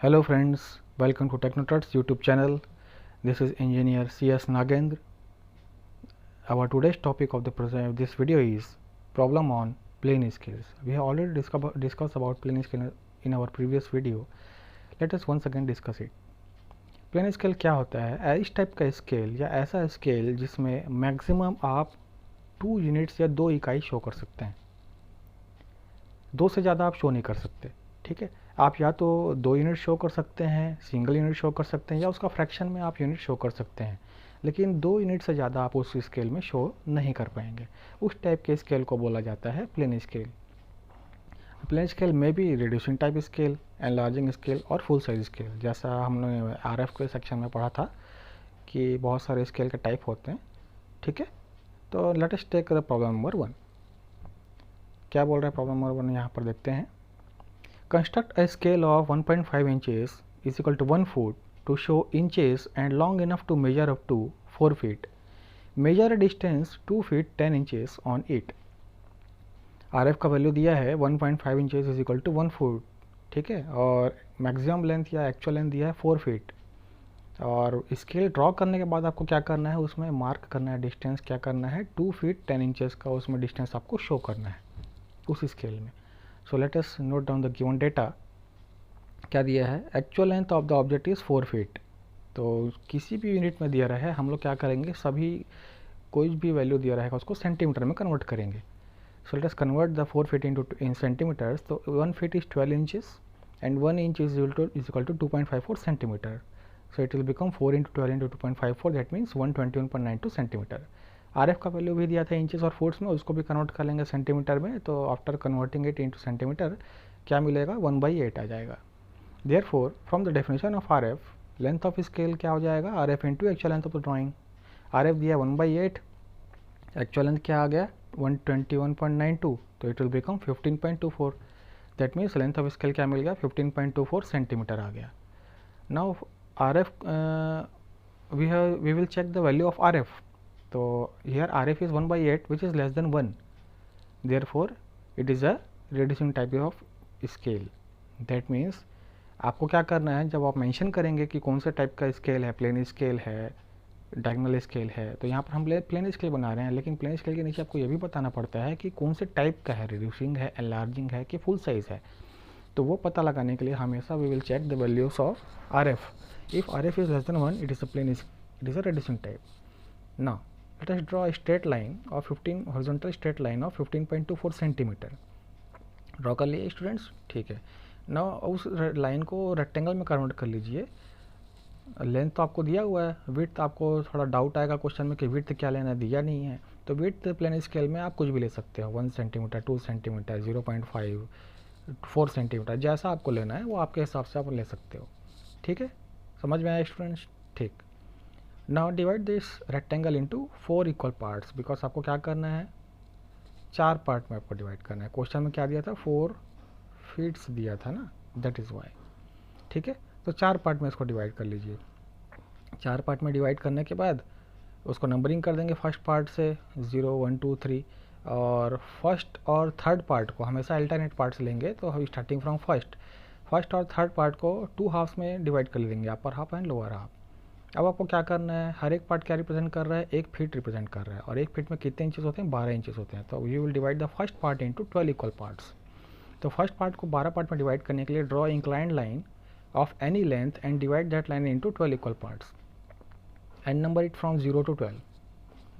Hello friends, welcome to TechnoTuts YouTube channel. This is engineer CS Nagendra. Our today's topic of this video is problem on plane scales. We have already discussed about plane scale in our previous video. Let us once again discuss it. Plain scale क्या होता है? इस type का scale या ऐसा scale जिसमें maximum आप 2 units या 2 इकाई शो कर सकते हैं. 2 से ज़्यादा आप शो नहीं कर सकते. ठीक है, आप या तो 2 यूनिट शो कर सकते हैं, सिंगल यूनिट शो कर सकते हैं, या उसका फ्रैक्शन में आप यूनिट शो कर सकते हैं, लेकिन 2 यूनिट से ज़्यादा आप उस स्केल में शो नहीं कर पाएंगे. उस टाइप के स्केल को बोला जाता है प्लेन स्केल. प्लेन स्केल में भी reducing type scale, enlarging scale और फुल साइज स्केल, जैसा हमने आरएफ के सेक्शन में पढ़ा था कि बहुत सारे स्केल के टाइप होते हैं. ठीक है, तो let us take the problem number 1. क्या बोल रहा है प्रॉब्लम नंबर 1? यहाँ पर देखते हैं. Construct a scale of 1.5 inches is equal to 1 foot to show inches and long enough to measure up to 4 feet. Measure a distance 2 feet 10 inches on it. RF का value दिया है 1.5 inches is equal to 1 foot. ठीक है, और maximum length या actual length दिया है 4 feet. और स्केल ड्रॉ करने के बाद आपको क्या करना है, उसमें मार्क करना है डिस्टेंस. क्या करना है? 2 फीट 10 इंचेस का उसमें डिस्टेंस आपको शो करना है उस स्केल में. सो let us note down the given data. क्या दिया है? Actual length of the object is 4 feet. तो किसी भी यूनिट में दिया रहा है, हम लोग क्या करेंगे, सभी कोई भी वैल्यू दिया रहेगा उसको सेंटीमीटर में कन्वर्ट करेंगे. So let us convert the 4 feet in centimetres. तो 1 feet is 12 inches and 1 inch is equal to 2.54 centimetre. So it will become 4 into 12 into 2.54, that means 121.92 centimetre. RF का वैल्यू भी दिया था इंचेस और foots में, उसको भी कन्वर्ट कर लेंगे सेंटीमीटर में. तो after converting it into centimetre क्या मिलेगा? 1/8 आ जाएगा. Therefore from the definition of RF, length of scale क्या हो जाएगा? RF into actual length of the drawing. RF दिया 1/8, एक्चुअल लेंथ क्या आ गया? 121.92, तो it will become 15.24. That means length of scale क्या मिल गया? 15.24 सेंटीमीटर आ गया. Now RF we will check the value of RF. तो here RF is 1/8 which is less than 1. Therefore it is a reducing type of scale. That means आपको क्या करना है, जब आप मेंशन करेंगे कि कौन से टाइप का स्केल है, प्लेन स्केल है, डायगोनल स्केल है, तो यहाँ पर हम प्लेन स्केल बना रहे हैं, लेकिन प्लेन स्केल के नीचे आपको ये भी बताना पड़ता है कि कौन से टाइप का है, रिड्यूसिंग है, एनलार्जिंग है कि फुल साइज है. तो वो पता लगाने के लिए हमेशा we will check the values of RF. If RF is less than 1, it is a plain, it is a reducing type. Now let us draw a straight line of 15 horizontal straight line of 15.24 centimetre. Draw कर लिए students? ठीक है. ना उस line को rectangle में convert कर लीजिए. लेंथ तो आपको दिया हुआ है, विड्थ आपको थोड़ा डाउट आएगा क्वेश्चन में कि विड्थ क्या लेना है, दिया नहीं है. तो विड्थ प्लेन स्केल में आप कुछ भी ले सकते हो, 1 सेंटीमीटर, 2 सेंटीमीटर, 0.5, 4 सेंटीमीटर, जैसा आपको लेना है वो आपके हिसाब से आप ले सकते हो. ठीक है, समझ में आया स्टूडेंट्स? ठीक. Now divide this rectangle into 4 equal parts. Because आपको क्या करना है, 4 पार्ट में आपको डिवाइड करना है. क्वेश्चन में क्या दिया था? 4 फीट्स दिया था ना, दैट इज़ वाई. ठीक है, तो 4 पार्ट में इसको डिवाइड कर लीजिए. 4 पार्ट में डिवाइड करने के बाद उसको नंबरिंग कर देंगे फर्स्ट पार्ट से 0, 1, 2, 3. और फर्स्ट और थर्ड पार्ट को हमेशा अल्टरनेट पार्ट्स लेंगे, तो हम स्टार्टिंग फ्रॉम फर्स्ट और थर्ड पार्ट को 2 हाफ्स में डिवाइड कर लेंगे, अपर हाफ एंड लोअर हाफ. अब आपको क्या करना है, हर एक पार्ट क्या रिप्रेजेंट कर रहा है? 1 फीट रिप्रेजेंट कर रहा है. और 1 फीट में कितने इंचेस होते हैं? 12 इंचेस होते हैं. तो you will divide the first part into 12 equal parts. तो फर्स्ट पार्ट को 12 पार्ट में डिवाइड करने के लिए draw inclined line of any length and divide that line into 12 equal parts and number it from 0 to 12.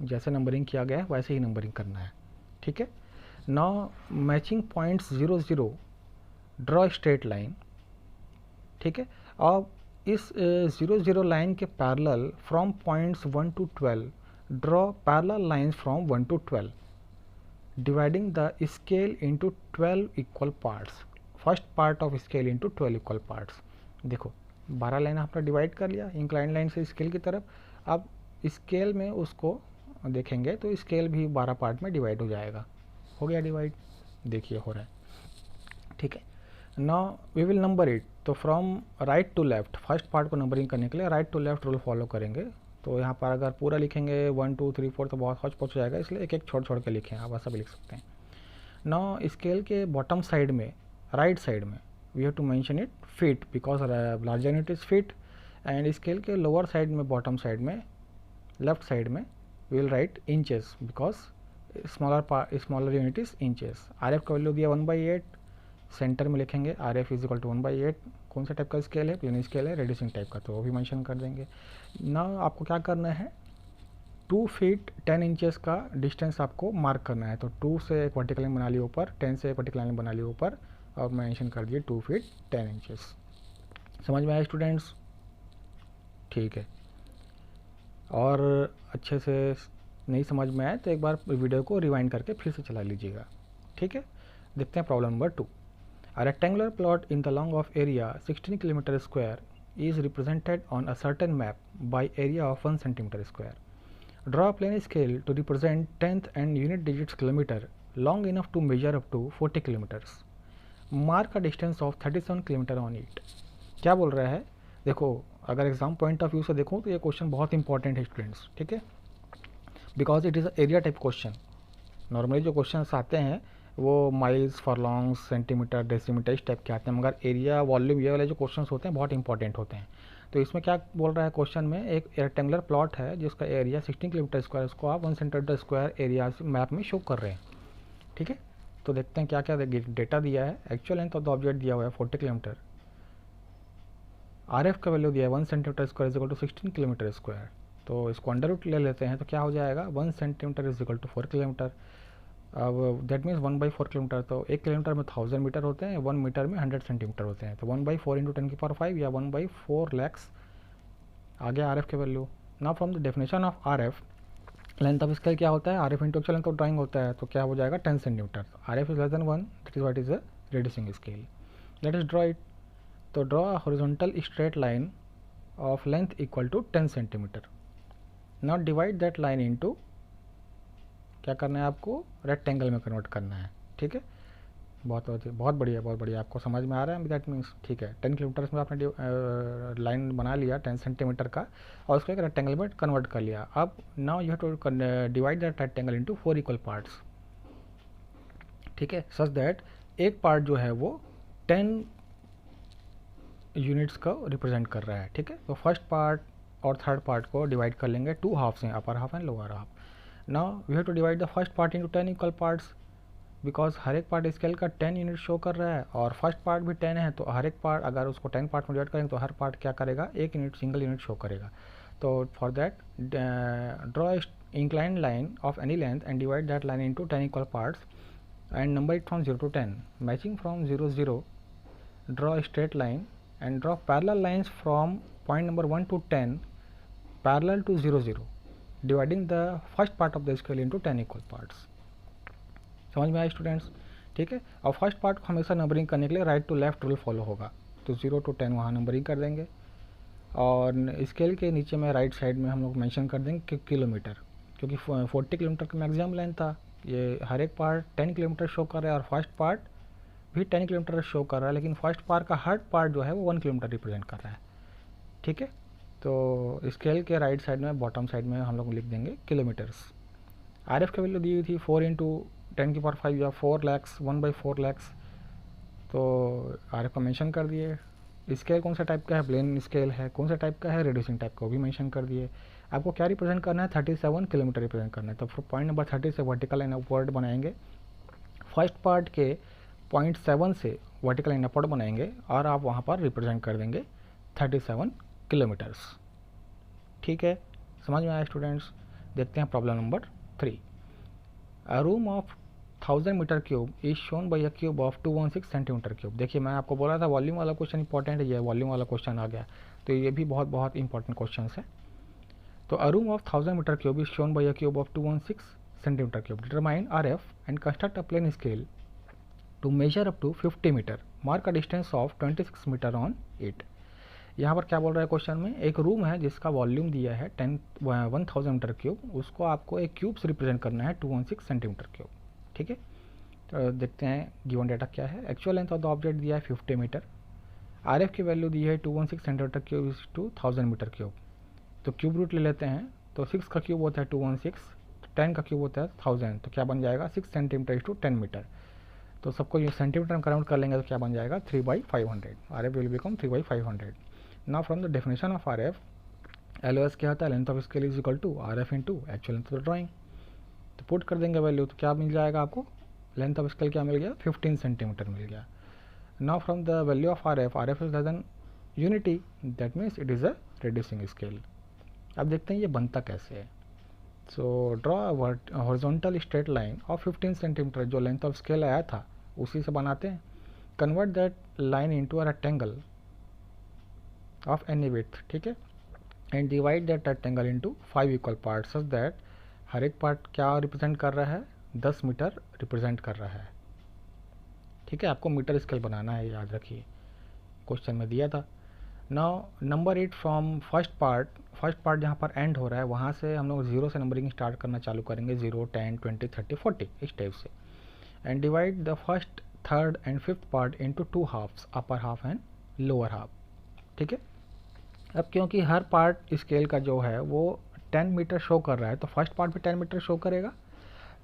जैसे numbering किया गया है वैसे ही नंबरिंग करना है. ठीक है. Now matching points 0, 0, draw straight line. ठीक है. अब इस 0, 0 लाइन के parallel from points 1 to 12 draw parallel lines from 1 to 12 dividing the scale into 12 equal parts. First part of scale into 12 equal parts. देखो 12 लाइन आपने डिवाइड कर लिया incline line से स्केल की तरफ. अब स्केल में उसको देखेंगे तो स्केल भी 12 पार्ट में डिवाइड हो जाएगा. हो गया डिवाइड, देखिए हो रहा है. ठीक है. Now we will number it. तो from right to left, first part को नंबरिंग करने के लिए right to left rule follow करेंगे. तो यहाँ पर अगर पूरा लिखेंगे 1, 2, 3, 4 तो बहुत हौच पहुँच जाएगा, इसलिए एक एक छोड़ के लिखें. आप ऐसा भी लिख सकते हैं. नाउ स्केल के बॉटम साइड में, राइट साइड में we have to mention it feet because larger unit is feet, and scale के लोअर साइड में, बॉटम साइड में, लेफ्ट साइड में we will write inches because smaller unit is inches. R F का value दिया 1/8, centre में लिखेंगे R F is equal to 1/8। कौन सा टाइप का स्केल है? प्लेन स्केल है, रेड्यूसिंग टाइप का, तो वो भी मेंशन कर देंगे। ना आपको क्या करना है, 2 फीट 10 इंचेस का डिस्टेंस आपको मार्क करना है। तो 2 से एक वर्टिकल लाइन बना ली ऊपर, 10 से एक वर्टिकल लाइन बना ली ऊपर, और मेंशन कर दिए 2 फीट 10 इंचेस। समझ में आया स्टूडेंट्स? ठीक है। और अच्छे से नहीं समझ में आए तो एक बार वीडियो को रिवाइंड करके फिर से चला लीजिएगा। ठीक है, देखते हैं problem number 2। A rectangular plot in the long of area 16 km square is represented on a certain map by area of 1 cm square. Draw a plane scale to represent tenth and unit digits kilometer long enough to measure up to 40 kilometers. Mark a distance of 37 km on it. क्या बोल रहा है? देखो, अगर exam point of view से देखो तो ये क्वेश्चन बहुत इंपॉर्टेंट है स्टूडेंट्स, ठीक है, because it is area type question. Normally जो क्वेश्चन आते हैं वो माइल्स, फॉरलॉन्ग्स, सेंटीमीटर, डेसीमीटर इस टाइप के आते हैं, मगर एरिया, वॉल्यूम, ये वाले जो क्वेश्चन होते हैं बहुत इंपॉर्टेंट होते हैं। तो इसमें क्या बोल रहा है क्वेश्चन में, एक रेक्टेंगुलर प्लॉट है जिसका एरिया 16 किलोमीटर स्क्वायर, उसको आप 1 सेंटीमीटर स्क्वायर एरिया मैप में शो कर रहे हैं। ठीक है, तो देखते हैं क्या क्या डेटा दिया है। Actual length of the object दिया हुआ है 40 किलोमीटर, आर एफ का वैल्यू दिया है 1 centimetre square is equal to 16 kilometre square. तो इसको अंडर रूट ले लेते हैं तो क्या हो जाएगा, 1 centimetre is equal to 4 kilometre. अब दैट मीन्स 1/4 किलोमीटर, तो 1 किलोमीटर में 1000 मीटर होते हैं, 1 मीटर में 100 सेंटीमीटर होते हैं, तो 1/4 इंटू 10⁵ या 1/4 लैक्स आ गया आर एफ के value. Now from the definition of R F, length of scale क्या होता है, R F into actual length of drawing होता है, तो क्या हो जाएगा 10 centimetre. R F is less than 1, that is what is a reducing scale. Let us draw it. तो draw a horizontal straight line of length equal to 10 centimetre. Now divide that line into, क्या करना है आपको, rectangle में convert करना है। ठीक है, बहुत बढ़िया, बहुत बढ़िया, आपको समझ में आ रहा है। दैट मीन्स ठीक है, 10 किलोमीटर में आपने लाइन बना लिया 10 सेंटीमीटर का, और उसको एक रेक्टेंगल में कन्वर्ट कर लिया। अब now you have to divide that rectangle into 4 equal parts. ठीक है, सच दैट एक पार्ट जो है वो 10 यूनिट्स को रिप्रेजेंट कर रहा है। ठीक है, तो फर्स्ट पार्ट और थर्ड पार्ट को डिवाइड कर लेंगे 2 हाफ्स हैं, upper half and lower half. Now we have to divide the first part into 10 equal parts, because हर एक पार्ट स्केल का 10 यूनिट शो कर रहा है और फर्स्ट पार्ट भी 10 है, तो हर एक पार्ट अगर उसको 10 पार्ट में डिवाइड करेंगे तो हर पार्ट क्या करेगा, 1 यूनिट, सिंगल यूनिट शो करेगा। तो for that draw inclined line of any length and divide that line into 10 equal parts and number it from 0 to 10, matching from 0 0, draw straight line and draw parallel lines from point number 1 to 10 parallel to 0 0, dividing the first part of the scale into 10 equal parts. समझ में आया students? ठीक है, और first part को हमेशा numbering करने के लिए right to left rule follow होगा, तो 0 to 10 वहाँ नंबरिंग कर देंगे, और स्केल के नीचे में राइट साइड में हम लोग मेंशन कर देंगे किलोमीटर, क्योंकि 40 किलोमीटर का मैक्सिमम लेंथ था। ये हर एक पार्ट 10 किलोमीटर शो कर रहा है और फर्स्ट पार्ट भी 10 किलोमीटर शो कर रहा है, लेकिन फर्स्ट पार्ट का हर पार्ट जो है वो 1 किलोमीटर रिप्रेजेंट कर रहा है। ठीक है, तो स्केल के राइट साइड में, बॉटम साइड में हम लोग लिख देंगे किलोमीटर्स। आर एफ की वैल्यू दी हुई थी 4 इंटू 10⁵ या 4 लैक्स, 1/4 लैक्स, तो आर एफ का मेंशन कर दिए। स्केल कौन सा टाइप का है, प्लेन स्केल है, कौन सा टाइप का है, रेड्यूसिंग टाइप का, वो भी मेंशन कर दिए। आपको क्या रिप्रेजेंट करना है, 37 किलोमीटर रिप्रेजेंट करना है। तो पॉइंट नंबर 30 से वर्टिकल लाइन अपवर्ड बनाएंगे, फर्स्ट पार्ट के पॉइंट 7 से वर्टिकल लाइन अपवर्ड बनाएंगे और आप वहाँ पर रिप्रेजेंट कर देंगे 37 किलोमीटर्स। ठीक है, समझ में आया स्टूडेंट्स? देखते हैं problem number 3। A room of 1000 metre cube is shown by a cube of 216 centimetre cube. देखिए, मैं आपको बोला था वॉल्यूम वाला क्वेश्चन इंपॉर्टेंट है, ये वॉल्यूम वाला क्वेश्चन आ गया, तो ये भी बहुत बहुत इंपॉर्टेंट क्वेश्चन है। तो a room of 1000 metre cube is shown by a cube of 216 centimetre cube. Determine R F and construct a plain scale to measure up to 50 metre, mark a distance of 26 metre on it. यहाँ पर क्या बोल रहा है question में, एक room है जिसका वॉल्यूम दिया है 1000 मीटर क्यूब, उसको आपको एक क्यूब से रिप्रेजेंट करना है 216 सेंटीमीटर क्यूब। ठीक है, तो देखते हैं गिवन डाटा क्या है। Actual length of the object दिया है 50 मीटर, आर एफ की वैल्यू दी है 216 centimetre cube is to 1000 metre cube. तो क्यूब रूट ले लेते हैं, तो 6 का क्यूब होता है 216, 10 का क्यूब होता है 1000, तो क्या बन जाएगा 6 सेंटीमीटर इज टू 10 मीटर। तो सबको ये सेंटीमीटर में कन्वर्ट कर लेंगे तो क्या बन जाएगा 3/500. R F will become 3/500. Now from the definition of R F, L O S क्या होता है, length of scale is equal to R F into actual length of the drawing. तो पुट कर देंगे वैल्यू तो क्या मिल जाएगा आपको, लेंथ ऑफ स्केल क्या मिल गया 15 सेंटीमीटर मिल गया. Now from the value of R F is less than unity, that means it is a reducing scale. अब देखते हैं ये बनता कैसे है. So draw horizontal straight line of 15 centimetre, जो लेंथ ऑफ स्केल आया था उसी से बनाते हैं. Convert that line into a rectangle of any width, ठीक है, and divide that rectangle into 5 equal parts such that हर एक पार्ट क्या रिप्रेजेंट कर रहा है, 10 मीटर रिप्रेजेंट कर रहा है. ठीक है, आपको मीटर स्केल बनाना है, याद रखिए, क्वेश्चन में दिया था. Now number it from first part जहाँ पर एंड हो रहा है वहाँ से हम लोग 0 से नंबरिंग स्टार्ट करना चालू करेंगे, 0, 10, 20, 30, 40 इस टाइप से. And divide the first, third and fifth part into 2 halves, upper half and lower half. ठीक है, अब क्योंकि हर पार्ट स्केल का जो है वो 10 मीटर शो कर रहा है, तो फर्स्ट पार्ट भी 10 मीटर शो करेगा.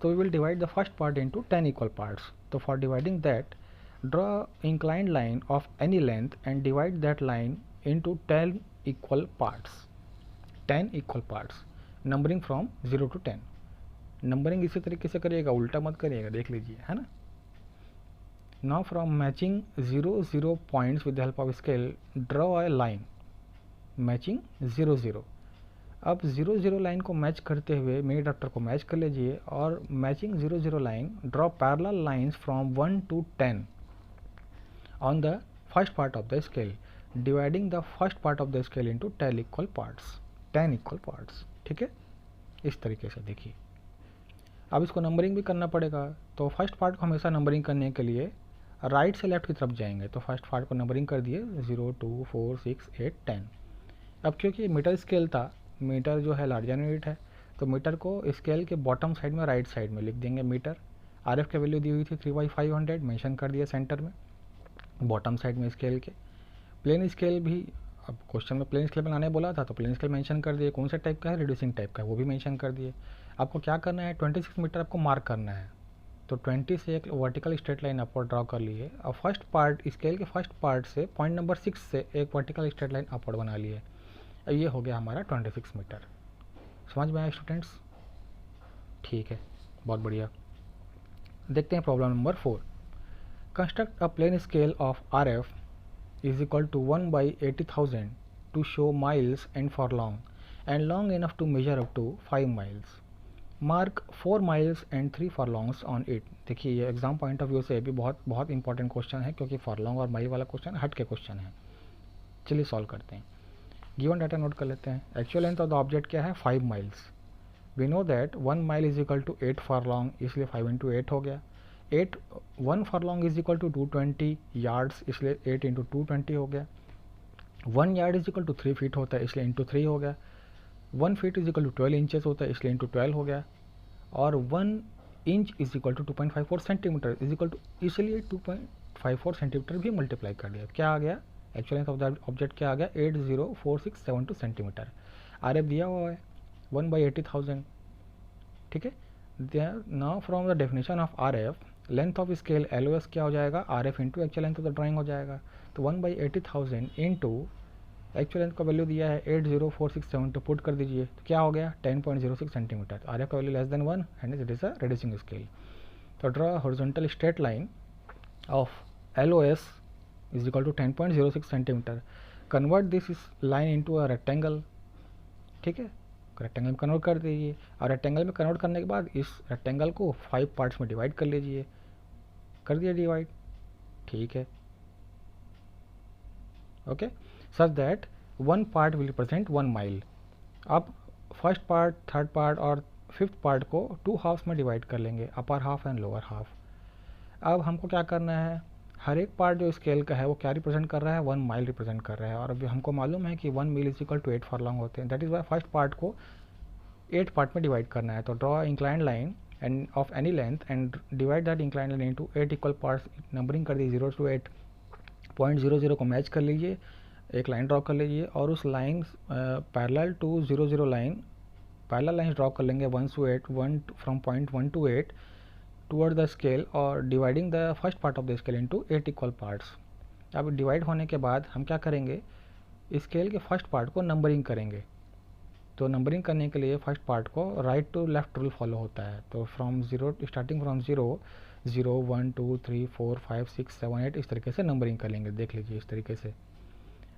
तो we will divide the first part into 10 equal parts. तो for dividing that, draw inclined line of any length and divide that line into 10 equal parts. 10 equal parts. Numbering from 0 to 10. Numbering इसी तरीके से करिएगा, उल्टा मत करिएगा, देख लीजिए, है ना. Now from matching 0 points with the help of scale, draw a line matching 0. अब 0 लाइन को मैच करते हुए मिनी ड्राफ्टर को मैच कर लीजिए और matching 0 line draw parallel lines from 1 to 10 on the first part of the scale, dividing the first part of the scale into 10 equal parts. ठीक है, इस तरीके से देखिए. अब इसको नंबरिंग भी करना पड़ेगा, तो फर्स्ट पार्ट को हमेशा नंबरिंग करने के लिए राइट से लेफ्ट की तरफ जाएंगे. तो फर्स्ट पार्ट को नंबरिंग कर दिए 0, 2, 4, 6, 8, 10. अब क्योंकि मीटर स्केल था, मीटर जो है लार्जर यूनिट है, तो मीटर को स्केल के बॉटम साइड में राइट साइड में लिख देंगे मीटर. आर एफ की वैल्यू दी हुई थी 3/500, मेंशन कर दिया सेंटर में, बॉटम साइड में स्केल के. प्लेन स्केल भी, अब क्वेश्चन में प्लेन स्केल बनाने बोला था तो प्लेन स्केल मेंशन कर दिए, कौन सा टाइप का है, रिड्यूसिंग टाइप का है, वो भी मेंशन कर दिए. आपको क्या करना है, 26 मीटर आपको मार्क करना है. तो 20 से एक vertical straight line upward draw कर लिए और फर्स्ट पार्ट, स्केल के फर्स्ट पार्ट से पॉइंट नंबर 6 से एक वर्टिकल स्ट्रेट लाइन अपवर्ड बना लिए. अब ये हो गया हमारा 26 मीटर. समझ में आया स्टूडेंट्स? ठीक है, बहुत बढ़िया. देखते हैं problem number 4. Construct a plane scale of RF is equal to 1/80,000 to show miles and furlong and long enough to measure up to 5 miles. Mark 4 miles and 3 furlongs on it. देखिए ये exam point of view से भी बहुत important question है, क्योंकि फर्लॉन्ग और mile वाला question हट के क्वेश्चन है. चलिए सॉल्व करते हैं. गिवन डाटा नोट कर लेते हैं. Actual length of the object क्या है, 5 miles. We know that 1 mile is equal to 8 furlong, इसलिए 5 × 8 हो गया. 1 furlong is equal to 220 yards, इसलिए 8 × 220 हो गया. 1 yard is equal to 3 feet होता है, इसलिए इंटू 3 हो गया. 1 feet is equal to 12 inches होता है, इसलिए इंटू 12 हो गया. और 1 inch is equal to 2.54 centimetre is equal to, इसलिए 2.54 सेंटीमीटर भी मल्टीप्लाई कर दिया. क्या आ गया, actual length of the object क्या आ गया, 804672 सेंटीमीटर. आर एफ दिया हुआ है 1/80,000. ठीक है. Now from the definition of R F, length of scale LOS क्या हो जाएगा, are F into actual length of the drawing हो जाएगा. तो 1/80,000 इंटू एक्चुअल लेंथ का वैल्यू दिया है 804672, पुट कर दीजिए तो क्या हो गया 10.06 सेंटीमीटर. आर एफ का value less than 1 and it is a reducing scale. तो draw horizontal straight line of LOS is equal to 10.06 centimetre. Convert this line into a rectangle. ठीक है, रेक्टेंगल में कन्वर्ट कर दीजिए और रेक्टेंगल में convert करने के बाद इस रेक्टेंगल को 5 पार्ट्स में डिवाइड कर लीजिए. कर दिया डिवाइड. ठीक है, okay. Such that 1 part will represent 1 mile. अब फर्स्ट पार्ट, थर्ड पार्ट और फिफ्थ पार्ट को 2 हाफ्स में डिवाइड कर लेंगे, अपर हाफ एंड लोअर हाफ. अब हमको क्या करना है, हर एक पार्ट जो स्केल का है वो क्या रिप्रेजेंट कर रहा है, 1 माइल रिप्रेजेंट कर रहा है. और अभी हमको मालूम है कि 1 मील इज इक्वल टू 8 फर्लॉन्ग होते हैं. That is why first part को 8 पार्ट में डिवाइड करना है. तो draw inclined line end of any length and divide that inclined line into 8 equal parts. Numbering कर दी 0 to 8. 0.00 को मैच कर लीजिए, एक लाइन ड्रॉ कर लीजिए और उस line parallel to 0 line parallel line draw कर लेंगे 1 to 8, 1 from point 1 to 8 toward the scale और dividing the first part of the scale into 8 equal parts. अब डिवाइड होने के बाद हम क्या करेंगे, स्केल के फर्स्ट पार्ट को नंबरिंग करेंगे। तो नंबरिंग करने के लिए फर्स्ट पार्ट को right to left rule follow होता है। तो फ्रॉम ज़ीरो, स्टार्टिंग फ्रॉम 0 0 1 2 3 4 5 6 7 8 इस तरीके से नंबरिंग कर लेंगे। देख लीजिए इस तरीके से।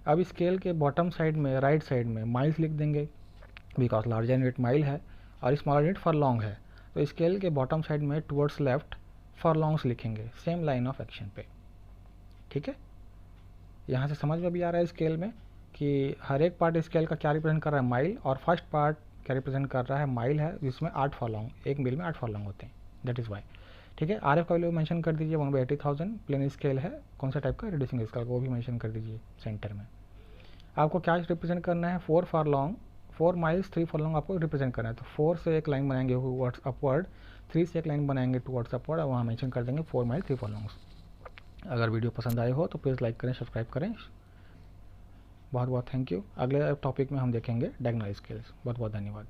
अब स्केल के बॉटम साइड में, राइट साइड में माइल्स लिख देंगे, बिकॉज लार्जर यूनिट माइल है और स्मॉलर यूनिट फरलॉन्ग है। तो स्केल के बॉटम साइड में टुवर्ड्स लेफ्ट फरलॉन्ग्स लिखेंगे, सेम लाइन ऑफ एक्शन पे। ठीक है, यहाँ से समझ में भी आ रहा है स्केल में कि हर एक पार्ट स्केल का क्या रिप्रेजेंट कर रहा है, माइल, और फर्स्ट पार्ट क्या रिप्रेजेंट कर रहा है, माइल है, जिसमें 8 फरलॉन्ग, एक मील में 8 फरलॉन्ग होते हैं। That is why. ठीक है, RF का वैल्यू मेंशन कर दीजिए 1/80,000। प्लेन स्केल है, कौन सा टाइप का, रिड्यूसिंग स्केल, वो भी मेंशन कर दीजिए सेंटर में। आपको क्या रिप्रेजेंट करना है, 4 फरलॉन्ग, 4 माइल्स 3 फरलॉन्ग आपको रिप्रेजेंट करना है। तो 4 से एक लाइन बनाएंगे टुवर्ड्स अपवर्ड, 3 से एक लाइन बनाएंगे टुवर्ड्स अपवर्ड, और वहाँ मेंशन कर देंगे 4 माइल 3 फरलॉन्ग्स। अगर वीडियो पसंद आए हो तो प्लीज़ लाइक करें, सब्सक्राइब करें। बहुत बहुत थैंक यू। अगले टॉपिक में हम देखेंगे डायगोनल स्केल्स। बहुत बहुत धन्यवाद।